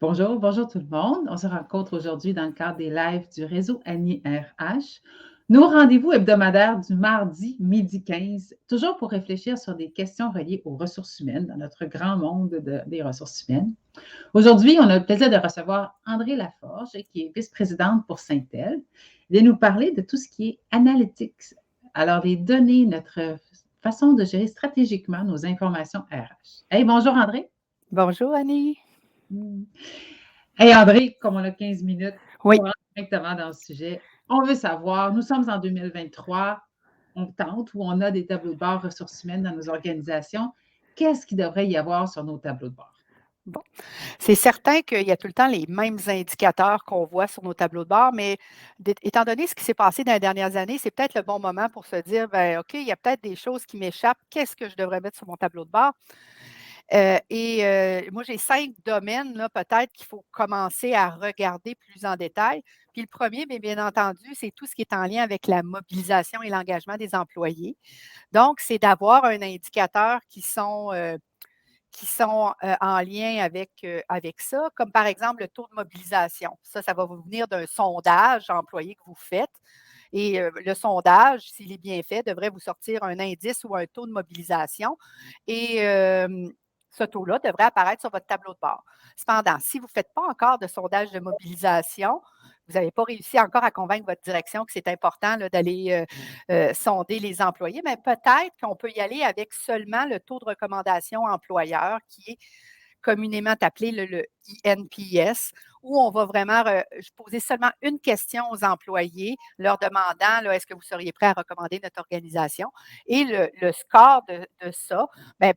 Bonjour, bonjour tout le monde. On se rencontre aujourd'hui dans le cadre des lives du réseau Annie RH. Nos rendez-vous hebdomadaires du mardi midi 15, toujours pour réfléchir sur des questions reliées aux ressources humaines dans notre grand monde des ressources humaines. Aujourd'hui, on a le plaisir de recevoir André Laforge, qui est vice-présidente pour Syntel, de nous parler de tout ce qui est analytics. Alors, les données, notre façon de gérer stratégiquement nos informations RH. Hey, bonjour André. Bonjour Annie. Hey André, comme on a 15 minutes Oui, pour rentrer directement dans le sujet, on veut savoir, nous sommes en 2023, on tente ou on a des tableaux de bord ressources humaines dans nos organisations. Qu'est-ce qu'il devrait y avoir sur nos tableaux de bord? bon. C'est certain qu'il y a tout le temps les mêmes indicateurs qu'on voit sur nos tableaux de bord, mais étant donné ce qui s'est passé dans les dernières années, c'est peut-être le bon moment pour se dire, ben, OK, il y a peut-être des choses qui m'échappent. Qu'est-ce que je devrais mettre sur mon tableau de bord? Moi, j'ai 5 domaines, là, peut-être qu'il faut commencer à regarder plus en détail. Puis le premier, bien entendu, c'est tout ce qui est en lien avec la mobilisation et l'engagement des employés. Donc, c'est d'avoir un indicateur qui sont en lien avec ça, comme par exemple le taux de mobilisation. Ça va vous venir d'un sondage employé que vous faites. Et le sondage, s'il est bien fait, devrait vous sortir un indice ou un taux de mobilisation. Et ce taux-là devrait apparaître sur votre tableau de bord. Cependant, si vous ne faites pas encore de sondage de mobilisation, vous n'avez pas réussi encore à convaincre votre direction que c'est important d'aller sonder les employés, mais peut-être qu'on peut y aller avec seulement le taux de recommandation employeur qui est communément appelé le INPS, où on va vraiment poser seulement une question aux employés, leur demandant est-ce que vous seriez prêt à recommander notre organisation? Et le score de ça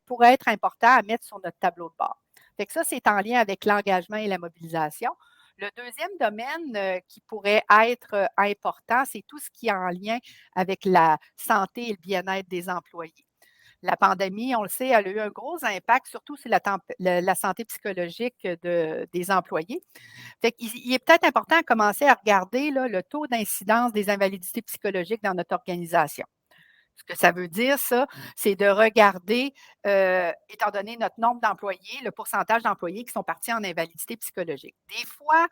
pourrait être important à mettre sur notre tableau de bord. Fait que ça, c'est en lien avec l'engagement et la mobilisation. Le deuxième domaine qui pourrait être important, c'est tout ce qui est en lien avec la santé et le bien-être des employés. La pandémie, on le sait, elle a eu un gros impact, surtout sur la santé psychologique des employés. Fait qu'il est peut-être important de commencer à regarder là, le taux d'incidence des invalidités psychologiques dans notre organisation. Ce que ça veut dire, ça, c'est de regarder, étant donné notre nombre d'employés, le pourcentage d'employés qui sont partis en invalidité psychologique. Des fois,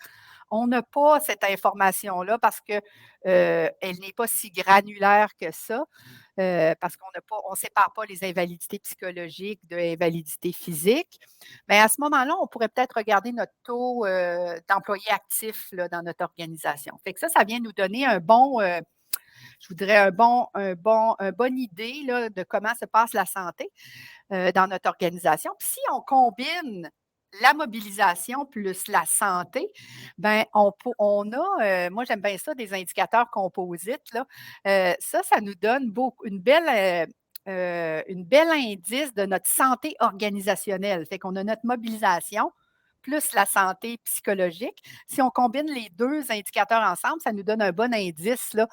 on n'a pas cette information-là parce qu'elle n'est pas si granulaire que ça, parce qu'on ne sépare pas les invalidités psychologiques de l'invalidité physique. Mais à ce moment-là, on pourrait peut-être regarder notre taux d'employés actifs là, dans notre organisation. Fait que ça vient nous donner je voudrais une bonne idée là, de comment se passe la santé dans notre organisation. Puis si on combine la mobilisation plus la santé, ben on a, moi j'aime bien ça, des indicateurs composites. Là. Ça nous donne une belle indice de notre santé organisationnelle. Fait qu'on a notre mobilisation plus la santé psychologique. Si on combine les deux indicateurs ensemble, ça nous donne un bon indice là,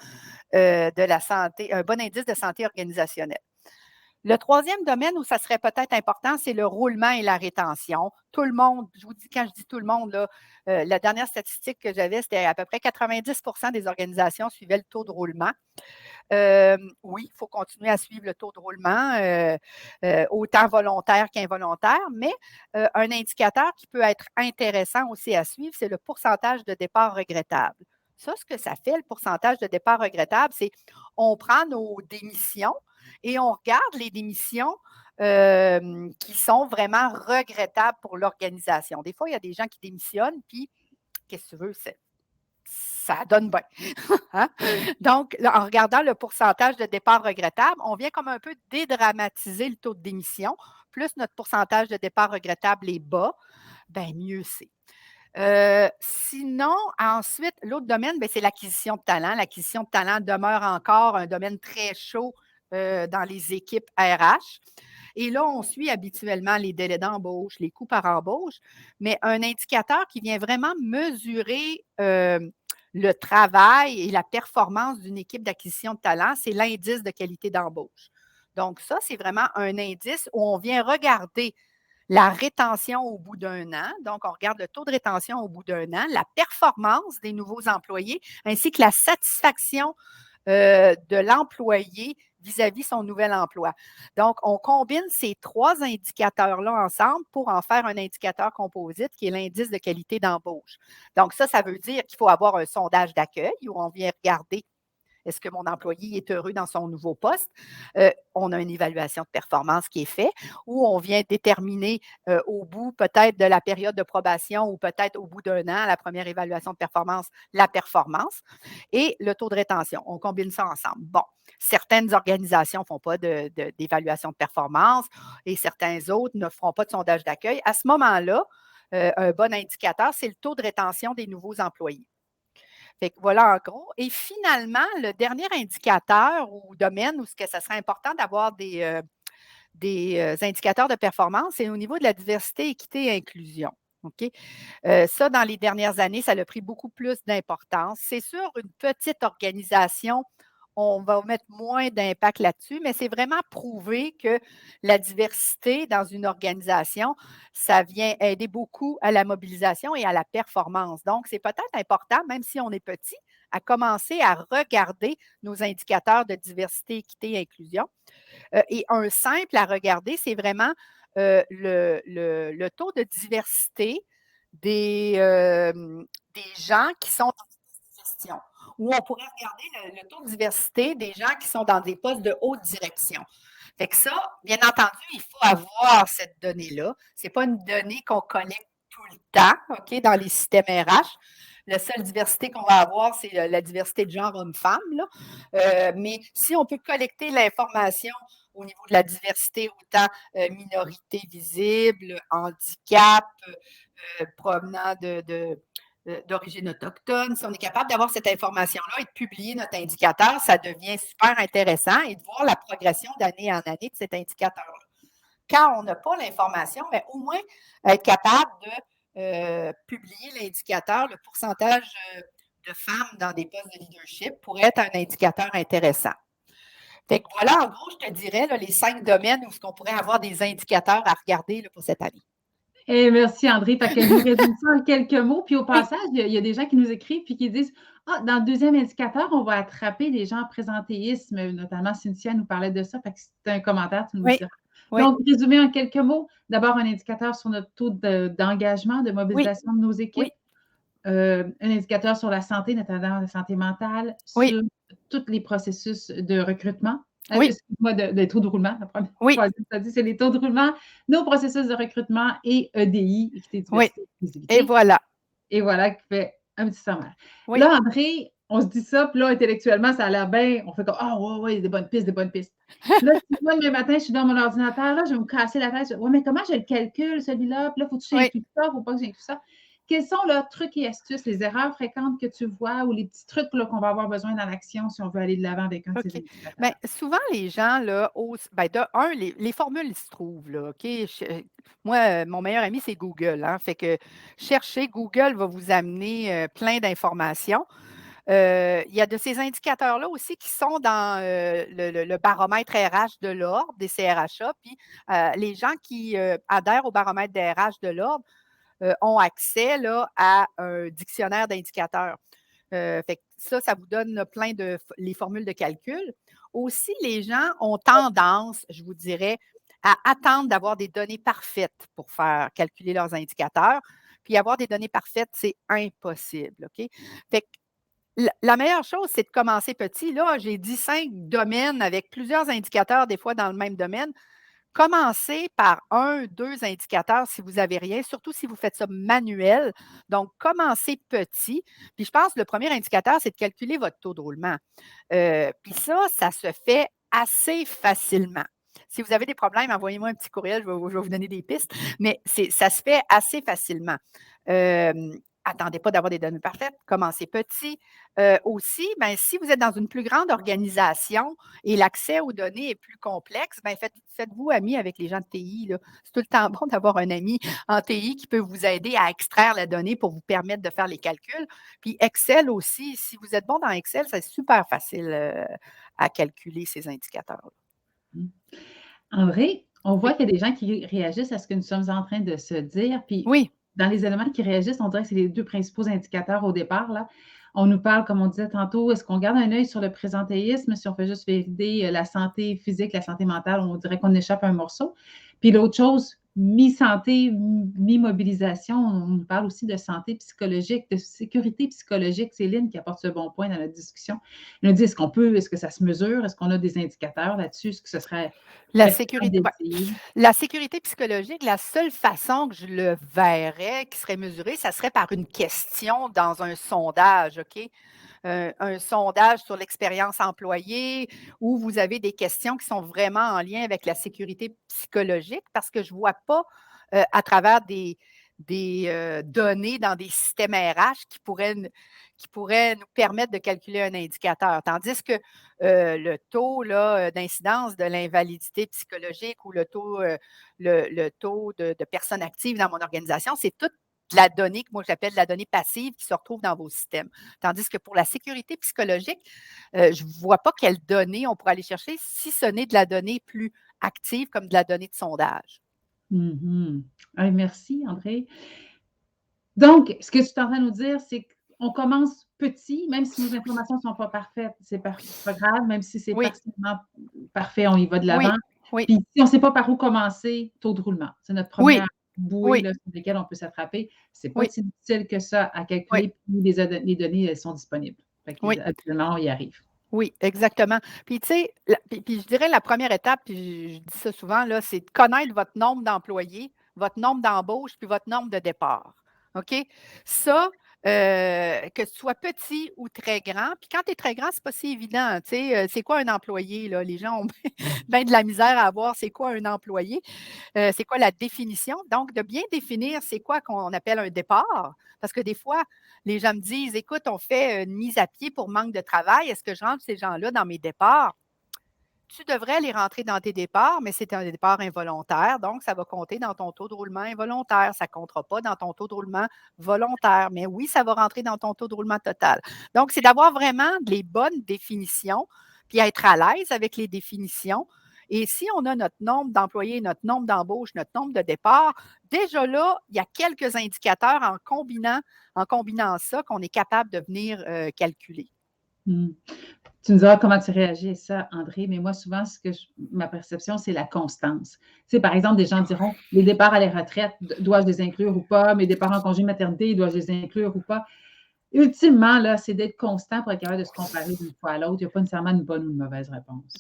de la santé, un bon indice de santé organisationnelle. Le troisième domaine où ça serait peut-être important, c'est le roulement et la rétention. Tout le monde, je vous dis, quand je dis tout le monde, là, la dernière statistique que j'avais, c'était à peu près 90 des organisations suivaient le taux de roulement. Oui, il faut continuer à suivre le taux de roulement, autant volontaire qu'involontaire, mais un indicateur qui peut être intéressant aussi à suivre, c'est le pourcentage de départ regrettable. Ça, ce que ça fait, le pourcentage de départ regrettable, c'est on prend nos démissions et on regarde les démissions qui sont vraiment regrettables pour l'organisation. Des fois, il y a des gens qui démissionnent, puis qu'est-ce que tu veux, ça donne bien. Hein? Donc, là, en regardant le pourcentage de départ regrettable, on vient comme un peu dédramatiser le taux de démission. Plus notre pourcentage de départ regrettable est bas, bien mieux c'est. Sinon, ensuite, l'autre domaine, c'est l'acquisition de talent. L'acquisition de talent demeure encore un domaine très chaud dans les équipes RH. Et là, on suit habituellement les délais d'embauche, les coûts par embauche, mais un indicateur qui vient vraiment mesurer le travail et la performance d'une équipe d'acquisition de talent, c'est l'indice de qualité d'embauche. Donc, ça, c'est vraiment un indice où on vient regarder la rétention au bout d'un an. Donc, on regarde le taux de rétention au bout d'un an, la performance des nouveaux employés, ainsi que la satisfaction de l'employé vis-à-vis son nouvel emploi. Donc, on combine ces 3 indicateurs-là ensemble pour en faire un indicateur composite qui est l'indice de qualité d'embauche. Donc, ça veut dire qu'il faut avoir un sondage d'accueil où on vient regarder est-ce que mon employé est heureux dans son nouveau poste? On a une évaluation de performance qui est faite où on vient déterminer au bout peut-être de la période de probation ou peut-être au bout d'un an, la première évaluation de performance, la performance et le taux de rétention. On combine ça ensemble. Bon, certaines organisations ne font pas d'évaluation de performance et certains autres ne feront pas de sondage d'accueil. À ce moment-là, un bon indicateur, c'est le taux de rétention des nouveaux employés. Fait que voilà en gros. Et finalement, le dernier indicateur ou domaine où ce que ça serait important d'avoir des indicateurs de performance, c'est au niveau de la diversité, équité et inclusion. OK? Ça, dans les dernières années, ça a pris beaucoup plus d'importance. C'est sûr, une petite organisation, on va mettre moins d'impact là-dessus, mais c'est vraiment prouvé que la diversité dans une organisation, ça vient aider beaucoup à la mobilisation et à la performance. Donc, c'est peut-être important, même si on est petit, à commencer à regarder nos indicateurs de diversité, équité et inclusion. Et un simple à regarder, c'est vraiment le taux de diversité des gens qui sont en gestion. Ou on pourrait regarder le taux de diversité des gens qui sont dans des postes de haute direction. Fait que ça, bien entendu, il faut avoir cette donnée-là. Ce n'est pas une donnée qu'on collecte tout le temps, OK, dans les systèmes RH. La seule diversité qu'on va avoir, c'est la diversité de genre homme-femme. Mais si on peut collecter l'information au niveau de la diversité, autant minorité visible, handicap, provenant d'origine autochtone, si on est capable d'avoir cette information-là et de publier notre indicateur, ça devient super intéressant et de voir la progression d'année en année de cet indicateur-là. Quand on n'a pas l'information, mais au moins être capable de publier l'indicateur, le pourcentage de femmes dans des postes de leadership pourrait être un indicateur intéressant. Fait que voilà, en gros, je te dirais là, les 5 domaines où on pourrait avoir des indicateurs à regarder là, pour cette année. Et merci André. Fait que je vous résume ça en quelques mots. Puis au passage, il y a des gens qui nous écrivent puis qui disent ah, dans le deuxième indicateur, on va attraper des gens en présentéisme, notamment Cynthia nous parlait de ça. Fait que c'est un commentaire, tu nous diras. Oui. Donc, résumé en quelques mots, d'abord un indicateur sur notre taux d'engagement, de mobilisation de nos équipes. Un indicateur sur la santé, notamment la santé mentale, sur tous les processus de recrutement. Excuse-moi, des taux de roulement. La première fois que tu as dit, c'est les taux de roulement, nos processus de recrutement et EDI, équité, diversité, inclusivité. Et voilà. Et voilà, qui fait un petit sommaire. Là, André, on se dit ça, puis là, intellectuellement, ça a l'air bien. On fait comme ah, ouais, des bonnes pistes, des bonnes pistes. Là, moi, le matin, je suis dans mon ordinateur, là, je vais me casser la tête. Ouais, mais comment je le calcule, celui-là? Puis là, faut-tu que j'inclue ça? Faut pas que j'inclue ça? Quels sont leurs trucs et astuces, les erreurs fréquentes que tu vois ou les petits trucs qu'on va avoir besoin dans l'action si on veut aller de l'avant avec un de ces indicateurs? Bien, souvent, les gens, là, osent. Bien, de un, les formules, ils se trouvent, là, OK? Moi, mon meilleur ami, c'est Google. Hein? Fait que chercher, Google va vous amener plein d'informations. Il y a de ces indicateurs-là aussi qui sont dans le baromètre RH de l'Ordre, des CRHA. Puis les gens qui adhèrent au baromètre des RH de l'Ordre ont accès là, à un dictionnaire d'indicateurs. Fait que ça vous donne plein de les formules de calcul. Aussi, les gens ont tendance, je vous dirais, à attendre d'avoir des données parfaites pour faire calculer leurs indicateurs. Puis avoir des données parfaites, c'est impossible. OK? Fait que la meilleure chose, c'est de commencer petit. Là, j'ai dit 5 domaines avec plusieurs indicateurs, des fois dans le même domaine. Commencez par 1, 2 indicateurs si vous n'avez rien, surtout si vous faites ça manuel. Donc, commencez petit. Puis, je pense que le premier indicateur, c'est de calculer votre taux de roulement. Puis ça se fait assez facilement. Si vous avez des problèmes, envoyez-moi un petit courriel, je vais vous donner des pistes, mais ça se fait assez facilement. Attendez pas d'avoir des données parfaites, commencez petit. Aussi, ben, si vous êtes dans une plus grande organisation et l'accès aux données est plus complexe, ben, faites-vous ami avec les gens de TI. C'est tout le temps bon d'avoir un ami en TI qui peut vous aider à extraire la donnée pour vous permettre de faire les calculs. Puis Excel aussi, si vous êtes bon dans Excel, c'est super facile à calculer ces indicateurs-là. André, on voit qu'il y a des gens qui réagissent à ce que nous sommes en train de se dire. Puis dans les éléments qui réagissent, on dirait que c'est les 2 principaux indicateurs au départ. Là. On nous parle, comme on disait tantôt, est-ce qu'on garde un œil sur le présentéisme? Si on fait juste valider la santé physique, la santé mentale, on dirait qu'on échappe un morceau. Puis l'autre chose, mi-santé, mi-mobilisation, on nous parle aussi de santé psychologique, de sécurité psychologique. Céline qui apporte ce bon point dans la discussion. Elle nous dit, est-ce que ça se mesure? Est-ce qu'on a des indicateurs là-dessus? Est-ce que ce serait La pertinent sécurité, ouais. d'essayer? La sécurité psychologique, la seule façon que je le verrais qui serait mesurée, ça serait par une question dans un sondage, OK? Un sondage sur l'expérience employée où vous avez des questions qui sont vraiment en lien avec la sécurité psychologique parce que je ne vois pas à travers des données dans des systèmes RH qui pourraient nous permettre de calculer un indicateur. Tandis que le taux là, d'incidence de l'invalidité psychologique ou le taux de personnes actives dans mon organisation, c'est toute de la donnée que moi j'appelle la donnée passive qui se retrouve dans vos systèmes. Tandis que pour la sécurité psychologique, je ne vois pas quelles données on pourrait aller chercher si ce n'est de la donnée plus active comme de la donnée de sondage. Merci, André. Donc, ce que tu es en train de nous dire, c'est qu'on commence petit, même si nos informations ne sont pas parfaites, c'est pas grave, même si c'est Oui, partiellement parfait, on y va de oui, l'avant. oui, Puis si on ne sait pas par où commencer, taux de roulement. C'est notre oui, première bouée oui, là, sur laquelle on peut s'attraper. C'est pas oui, si difficile que ça à oui, calculer, puis les données, elles sont disponibles. Fait que, oui. habituellement, on y arrive. Oui, exactement. Puis, tu sais, puis je dirais la première étape, puis je dis ça souvent, là, c'est de connaître votre nombre d'employés, votre nombre d'embauches, puis votre nombre de départs. OK? Ça, que ce soit petit ou très grand. Puis quand tu es très grand, c'est pas si évident. Tu sais, c'est quoi un employé, là? Les gens ont bien de la misère à avoir c'est quoi un employé. C'est quoi la définition? Donc, de bien définir c'est quoi qu'on appelle un départ. Parce que des fois, les gens me disent, écoute, on fait une mise à pied pour manque de travail. Est-ce que je rentre ces gens-là dans mes départs? Tu devrais les rentrer dans tes départs, mais c'est un départ involontaire, donc ça va compter dans ton taux de roulement involontaire. Ça ne comptera pas dans ton taux de roulement volontaire, mais oui, ça va rentrer dans ton taux de roulement total. Donc, c'est d'avoir vraiment les bonnes définitions, puis être à l'aise avec les définitions. Et si on a notre nombre d'employés, notre nombre d'embauches, notre nombre de départs, déjà là, il y a quelques indicateurs en combinant ça qu'on est capable de venir calculer. Mmh. Tu nous diras comment tu réagis à ça, André, mais moi, souvent, ma perception, c'est la constance. Tu sais, par exemple, des gens diront, les départs à la retraite, dois-je les inclure ou pas? Mes départs en congé maternité, dois-je les inclure ou pas? Ultimement, là, c'est d'être constant pour être capable de se comparer d'une fois à l'autre. Il n'y a pas nécessairement une bonne ou une mauvaise réponse.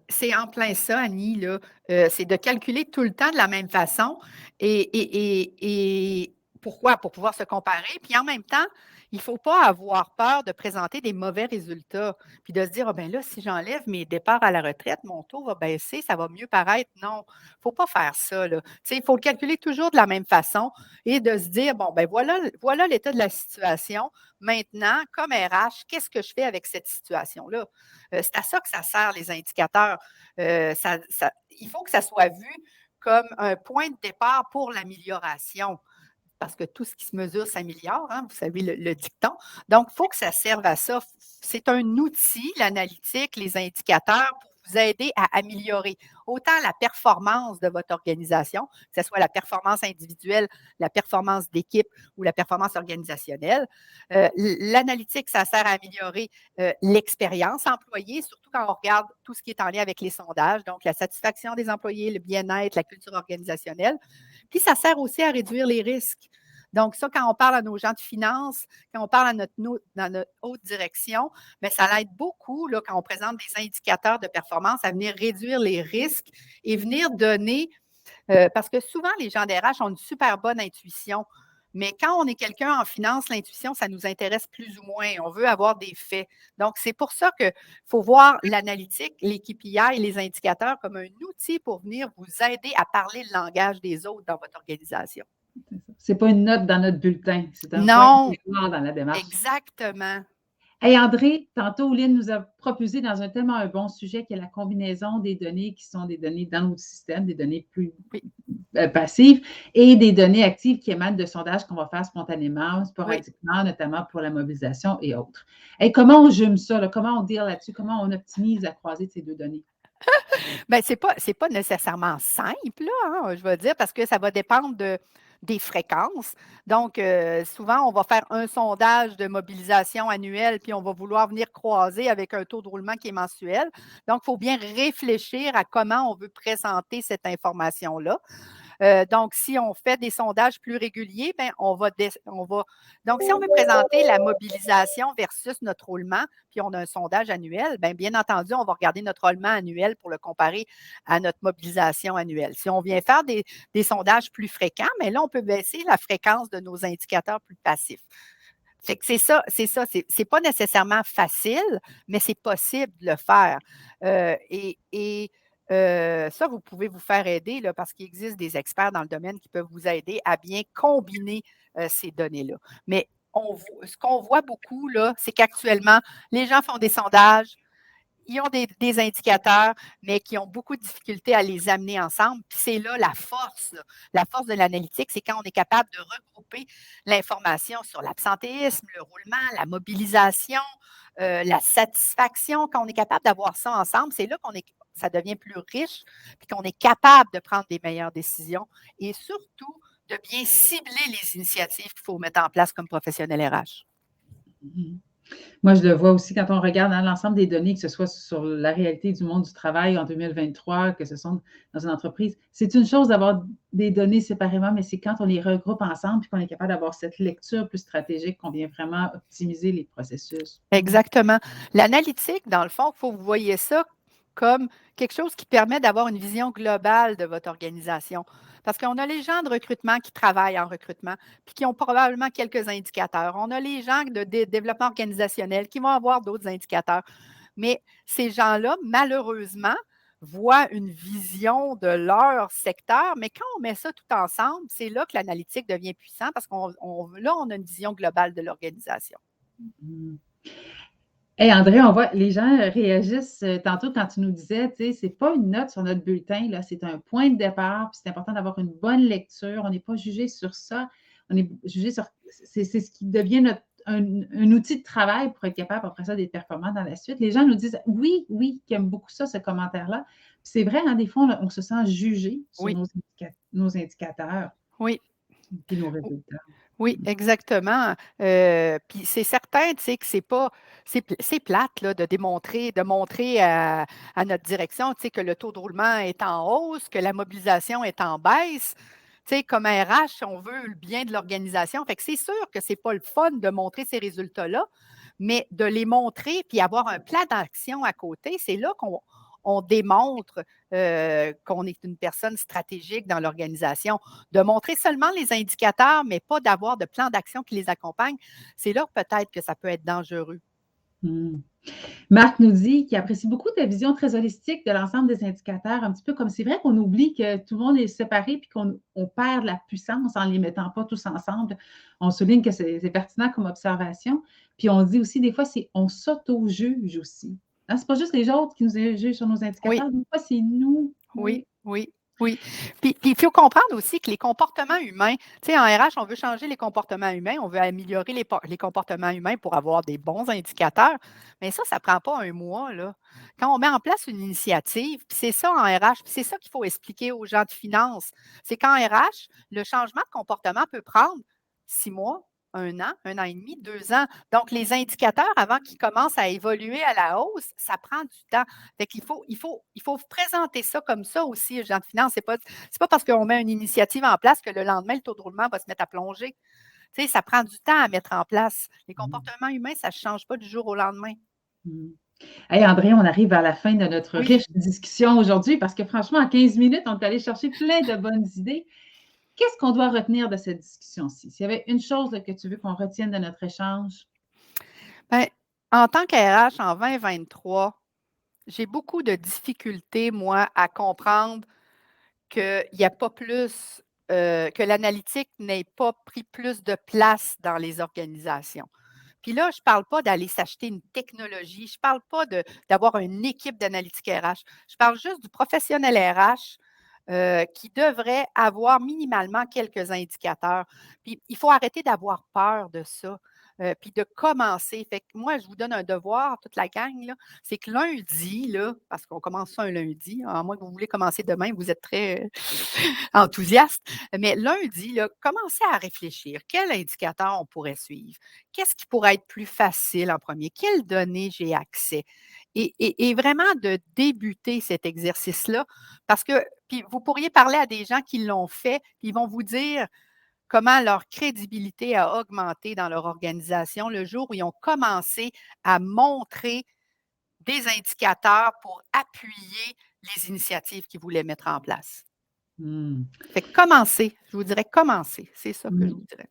C'est en plein ça, Annie, là. C'est de calculer tout le temps de la même façon et pourquoi? Pour pouvoir se comparer. Puis en même temps, il ne faut pas avoir peur de présenter des mauvais résultats, puis de se dire: «Ah ben là, si j'enlève mes départs à la retraite, mon taux va baisser, ça va mieux paraître». Non, il ne faut pas faire ça, là. Tu sais, il faut le calculer toujours de la même façon et de se dire: «Bon, ben voilà l'état de la situation. Maintenant, comme RH, qu'est-ce que je fais avec cette situation-là?» C'est à ça que ça sert, les indicateurs. Il faut que ça soit vu comme un point de départ pour l'amélioration. Parce que tout ce qui se mesure s'améliore, hein, vous savez le dicton. Donc, il faut que ça serve à ça. C'est un outil, l'analytique, les indicateurs, pour vous aider à améliorer autant la performance de votre organisation, que ce soit la performance individuelle, la performance d'équipe ou la performance organisationnelle. L'analytique, ça sert à améliorer l'expérience employée, surtout quand on regarde tout ce qui est en lien avec les sondages, donc la satisfaction des employés, le bien-être, la culture organisationnelle. Puis ça sert aussi à réduire les risques. Donc, ça, quand on parle à nos gens de finances, quand on parle dans notre haute direction, bien, ça l'aide beaucoup là, quand on présente des indicateurs de performance à venir réduire les risques et venir donner, parce que souvent, les gens d'RH ont une super bonne intuition. Mais quand on est quelqu'un en finance, l'intuition, ça nous intéresse plus ou moins. On veut avoir des faits. Donc, c'est pour ça qu'il faut voir l'analytique, les KPI et les indicateurs comme un outil pour venir vous aider à parler le langage des autres dans votre organisation. Ce n'est pas une note dans notre bulletin, c'est un point de Non, départ dans la démarche. exactement. Hey André, tantôt, Lynn nous a proposé dans un tellement un bon sujet qui est la combinaison des données qui sont des données dans notre système, des données plus Oui, passives et des données actives qui émanent de sondages qu'on va faire spontanément, oui. sporadiquement, notamment pour la mobilisation et autres. Hey, comment on jume ça? Là? Comment on deal là-dessus? Comment on optimise la croisée de ces deux données? Bien, c'est pas nécessairement simple, là, hein, je vais dire, parce que ça va dépendre des fréquences. Donc, souvent, on va faire un sondage de mobilisation annuelle, puis on va vouloir venir croiser avec un taux de roulement qui est mensuel. Donc, il faut bien réfléchir à comment on veut présenter cette information-là. Donc, si on fait des sondages plus réguliers, ben, donc, si on veut présenter la mobilisation versus notre roulement, puis on a un sondage annuel, bien entendu, on va regarder notre roulement annuel pour le comparer à notre mobilisation annuelle. Si on vient faire des sondages plus fréquents, mais là, on peut baisser la fréquence de nos indicateurs plus passifs. Fait que c'est ça. C'est pas nécessairement facile, mais c'est possible de le faire. Ça, vous pouvez vous faire aider là, parce qu'il existe des experts dans le domaine qui peuvent vous aider à bien combiner ces données-là. Mais ce qu'on voit beaucoup, là, c'est qu'actuellement, les gens font des sondages, ils ont des indicateurs, mais qui ont beaucoup de difficultés à les amener ensemble. Puis c'est là la force. Là. La force de l'analytique, c'est quand on est capable de regrouper l'information sur l'absentéisme, le roulement, la mobilisation, la satisfaction. Quand on est capable d'avoir ça ensemble, c'est là ça devient plus riche, puis qu'on est capable de prendre des meilleures décisions et surtout de bien cibler les initiatives qu'il faut mettre en place comme professionnel RH. Mhm. Moi, je le vois aussi quand on regarde l'ensemble des données, que ce soit sur la réalité du monde du travail en 2023, que ce soit dans une entreprise. C'est une chose d'avoir des données séparément, mais c'est quand on les regroupe ensemble et qu'on est capable d'avoir cette lecture plus stratégique qu'on vient vraiment optimiser les processus. Exactement. L'analytique, dans le fond, il faut que vous voyez ça comme quelque chose qui permet d'avoir une vision globale de votre organisation. Parce qu'on a les gens de recrutement qui travaillent en recrutement, puis qui ont probablement quelques indicateurs. On a les gens de développement organisationnel qui vont avoir d'autres indicateurs. Mais ces gens-là, malheureusement, voient une vision de leur secteur, mais quand on met ça tout ensemble, c'est là que l'analytique devient puissant parce qu'on on a une vision globale de l'organisation. Mm. Hey André, on voit, les gens réagissent tantôt quand tu nous disais, tu sais, c'est pas une note sur notre bulletin, là, c'est un point de départ, puis c'est important d'avoir une bonne lecture. On n'est pas jugé sur ça, on est jugé sur, c'est ce qui devient un outil de travail pour être capable après ça d'être performant dans la suite. Les gens nous disent oui, oui, qu'ils aiment beaucoup ça, ce commentaire-là. Puis c'est vrai, hein, des fois, on se sent jugé sur Oui, nos indicateurs oui. et nos résultats. Oui, exactement. Puis c'est certain, tu sais, que c'est plate là, de montrer à notre direction, tu sais, que le taux de roulement est en hausse, que la mobilisation est en baisse. Tu sais, comme RH, on veut le bien de l'organisation. Fait que c'est sûr que c'est pas le fun de montrer ces résultats-là, mais de les montrer puis avoir un plan d'action à côté, c'est là qu'on démontre qu'on est une personne stratégique dans l'organisation. De montrer seulement les indicateurs, mais pas d'avoir de plan d'action qui les accompagne, c'est là peut-être que ça peut être dangereux. Hmm. Marc nous dit qu'il apprécie beaucoup ta vision très holistique de l'ensemble des indicateurs, un petit peu comme c'est vrai qu'on oublie que tout le monde est séparé puis qu'on perd la puissance en ne les mettant pas tous ensemble. On souligne que c'est pertinent comme observation. Puis on dit aussi, des fois, on s'auto-juge aussi. Hein, c'est pas juste les autres qui nous jugent sur nos Oui, indicateurs, des fois, c'est nous. oui, Oui. oui. Oui. Puis il faut comprendre aussi que les comportements humains, tu sais, en RH, on veut changer les comportements humains, on veut améliorer les comportements humains pour avoir des bons indicateurs, mais ça ne prend pas un mois, là. Quand on met en place une initiative, puis c'est ça en RH, puis c'est ça qu'il faut expliquer aux gens de finance, c'est qu'en RH, le changement de comportement peut prendre 6 mois, un an et demi, 2 ans. Donc, les indicateurs, avant qu'ils commencent à évoluer à la hausse, ça prend du temps. Fait qu'il faut présenter ça comme ça aussi aux gens de finance. C'est pas parce qu'on met une initiative en place que le lendemain, le taux de roulement va se mettre à plonger. Tu sais, ça prend du temps à mettre en place. Les comportements humains, ça ne change pas du jour au lendemain. Mm. Hey André, on arrive à la fin de notre Oui. riche discussion aujourd'hui parce que franchement, en 15 minutes, on est allé chercher plein de bonnes idées. Qu'est-ce qu'on doit retenir de cette discussion-ci? S'il y avait une chose que tu veux qu'on retienne de notre échange? Ben, en tant qu'RH en 2023, j'ai beaucoup de difficultés, moi, à comprendre qu'il n'y a pas plus, que l'analytique n'ait pas pris plus de place dans les organisations. Puis là, je ne parle pas d'aller s'acheter une technologie, je ne parle pas d'avoir une équipe d'analytique RH. Je parle juste du professionnel RH qui devrait avoir minimalement quelques indicateurs. Puis il faut arrêter d'avoir peur de ça. puis de commencer. Fait que moi, je vous donne un devoir, toute la gang, là, c'est que lundi, là, parce qu'on commence ça un lundi, à moins que vous voulez commencer demain, vous êtes très enthousiaste, mais lundi, là, commencez à réfléchir. Quel indicateur on pourrait suivre? Qu'est-ce qui pourrait être plus facile en premier? Quelles données j'ai accès? Et vraiment de débuter cet exercice-là, parce que, puis vous pourriez parler à des gens qui l'ont fait, puis ils vont vous dire comment leur crédibilité a augmenté dans leur organisation le jour où ils ont commencé à montrer des indicateurs pour appuyer les initiatives qu'ils voulaient mettre en place. Mmh. Fait que commencer, je vous dirais commencer, c'est ça que je Mmh. vous dirais.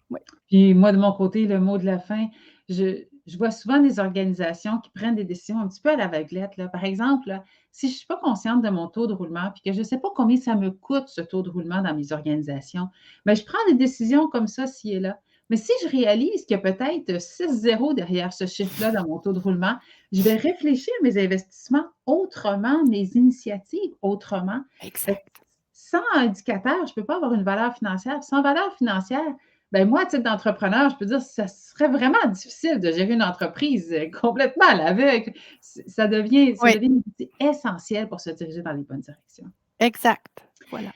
Oui. Puis moi, de mon côté, le mot de la fin, je vois souvent des organisations qui prennent des décisions un petit peu à l'aveuglette, là. Par exemple, là, si je ne suis pas consciente de mon taux de roulement, puis que je ne sais pas combien ça me coûte, ce taux de roulement dans mes organisations, bien, je prends des décisions comme ça, ci et là. Mais si je réalise qu'il y a peut-être 6 zéros derrière ce chiffre-là dans mon taux de roulement, je vais réfléchir mes investissements autrement, mes initiatives autrement. Fait que Exact. sans indicateur, je ne peux pas avoir une valeur financière. Sans valeur financière, ben moi, à titre d'entrepreneur, je peux dire que ça serait vraiment difficile de gérer une entreprise complètement à l'aveugle. Ça devient Oui, un outil essentiel pour se diriger dans les bonnes directions. exact. Voilà.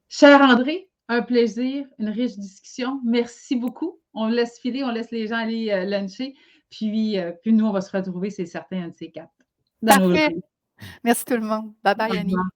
Cher André, un plaisir, une riche discussion. Merci beaucoup. On laisse filer, on laisse les gens aller luncher. Puis nous, on va se retrouver, c'est certain, un de ces quatre, dans nos Parfait. locaux. Merci tout le monde. Bye Au bye, Annie. revoir.